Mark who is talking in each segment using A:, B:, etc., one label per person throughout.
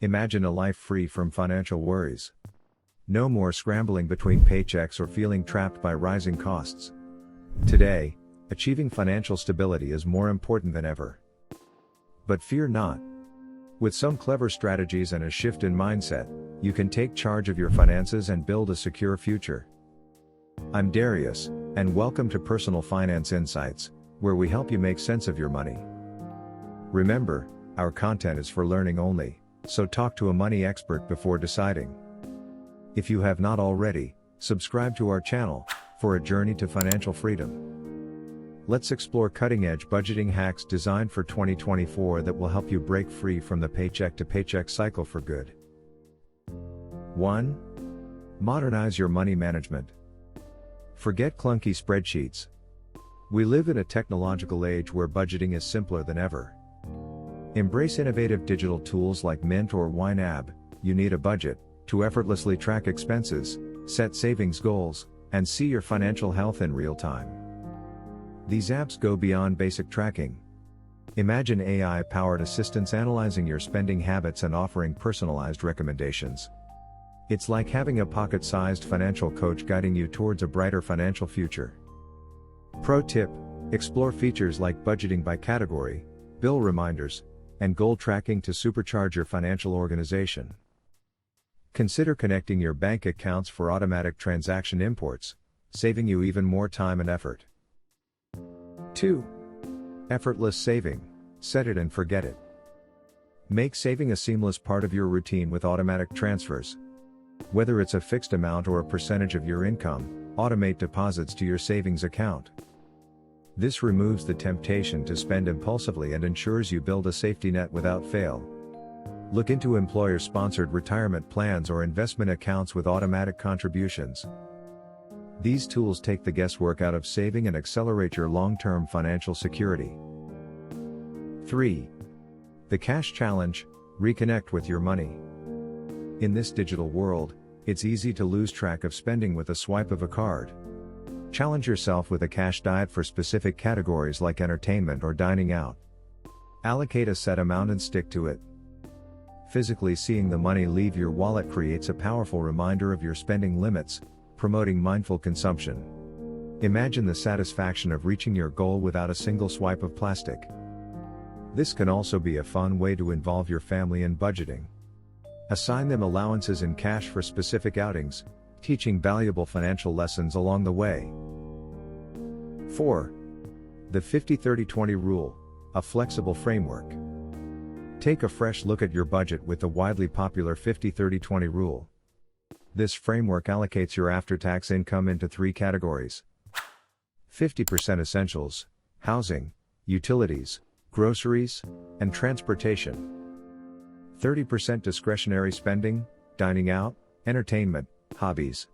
A: Imagine a life free from financial worries. No more scrambling between paychecks or feeling trapped by rising costs. Today, achieving financial stability is more important than ever. But fear not. With some clever strategies and a shift in mindset, you can take charge of your finances and build a secure future. I'm Darius, and welcome to Personal Finance Insights, where we help you make sense of your money. Remember, our content is for learning only, so talk to a money expert before deciding. If you have not already, subscribe to our channel for a journey to financial freedom. Let's explore cutting-edge budgeting hacks designed for 2024 that will help you break free from the paycheck to paycheck cycle for good. 1. Modernize your money management. Forget clunky spreadsheets. We live in a technological age where budgeting is simpler than ever. Embrace innovative digital tools like Mint or YNAB. You need a budget to effortlessly track expenses, set savings goals, and see your financial health in real time. These apps go beyond basic tracking. Imagine AI-powered assistants analyzing your spending habits and offering personalized recommendations. It's like having a pocket-sized financial coach guiding you towards a brighter financial future. Pro tip: explore features like budgeting by category, bill reminders, and goal tracking to supercharge your financial organization. Consider connecting your bank accounts for automatic transaction imports, saving you even more time and effort. 2. Effortless saving. Set it and forget it. Make saving a seamless part of your routine with automatic transfers. Whether it's a fixed amount or a percentage of your income, automate deposits to your savings account. This removes the temptation to spend impulsively and ensures you build a safety net without fail. Look into employer-sponsored retirement plans or investment accounts with automatic contributions. These tools take the guesswork out of saving and accelerate your long-term financial security. 3. The Cash Challenge. Reconnect with your money. In this digital world, it's easy to lose track of spending with a swipe of a card. Challenge yourself with a cash diet for specific categories like entertainment or dining out. Allocate a set amount and stick to it. Physically seeing the money leave your wallet creates a powerful reminder of your spending limits, promoting mindful consumption. Imagine the satisfaction of reaching your goal without a single swipe of plastic. This can also be a fun way to involve your family in budgeting. Assign them allowances in cash for specific outings, teaching valuable financial lessons along the way. 4. The 50-30-20 Rule, a flexible framework. Take a fresh look at your budget with the widely popular 50-30-20 rule. This framework allocates your after-tax income into 3 categories. 50% essentials, housing, utilities, groceries, and transportation. 30% discretionary spending, dining out, entertainment, hobbies.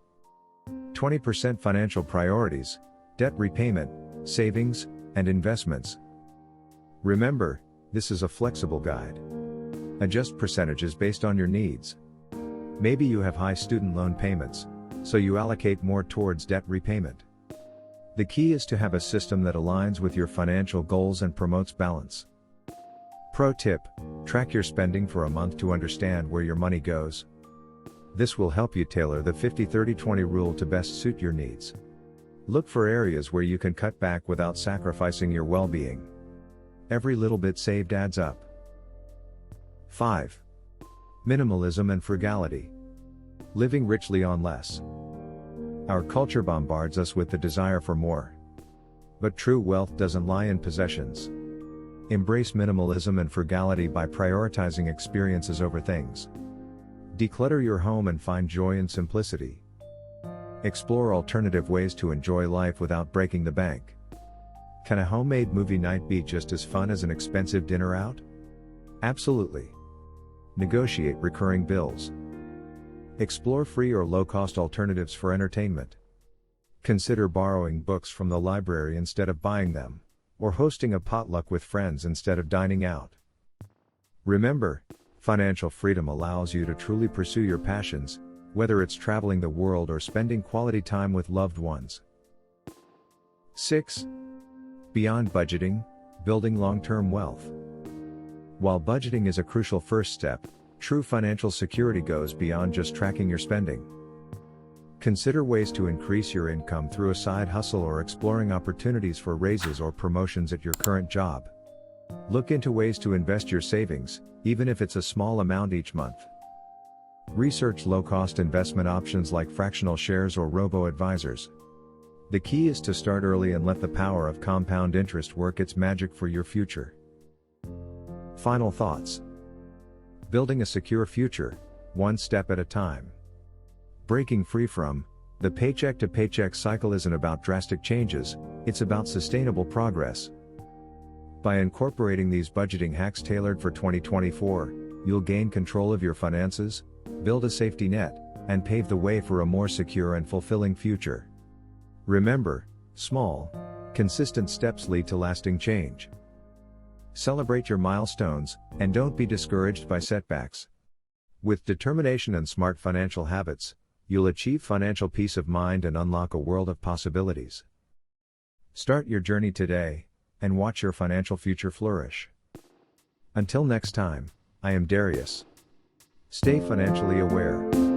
A: 20% financial priorities, debt repayment, savings, and investments. Remember, this is a flexible guide. Adjust percentages based on your needs. Maybe you have high student loan payments, so you allocate more towards debt repayment. The key is to have a system that aligns with your financial goals and promotes balance. Pro tip: track your spending for a month to understand where your money goes. This will help you tailor the 50-30-20 rule to best suit your needs. Look for areas where you can cut back without sacrificing your well-being. Every little bit saved adds up. 5. Minimalism and frugality. Living richly on less. Our culture bombards us with the desire for more. But true wealth doesn't lie in possessions. Embrace minimalism and frugality by prioritizing experiences over things. Declutter your home and find joy in simplicity. Explore alternative ways to enjoy life without breaking the bank. Can a homemade movie night be just as fun as an expensive dinner out? Absolutely. Negotiate recurring bills. Explore free or low-cost alternatives for entertainment. Consider borrowing books from the library instead of buying them, or hosting a potluck with friends instead of dining out. Remember, financial freedom allows you to truly pursue your passions, whether it's traveling the world or spending quality time with loved ones. 6. Beyond budgeting, building long-term wealth. While budgeting is a crucial first step, True financial security goes beyond just tracking your spending. Consider ways to increase your income through a side hustle or exploring opportunities for raises or promotions at your current job. Look into ways to invest your savings, even if it's a small amount each month. Research low-cost investment options like fractional shares or robo-advisors. The key is to start early and let the power of compound interest work its magic for your future. Final thoughts. Building a secure future, one step at a time. Breaking free from the paycheck to paycheck cycle isn't about drastic changes, it's about sustainable progress. By incorporating these budgeting hacks tailored for 2024, you'll gain control of your finances, build a safety net, and pave the way for a more secure and fulfilling future. Remember, small, consistent steps lead to lasting change. Celebrate your milestones, and don't be discouraged by setbacks. With determination and smart financial habits, you'll achieve financial peace of mind and unlock a world of possibilities. Start your journey today, and watch your financial future flourish. Until next time, I am Darius. Stay financially aware.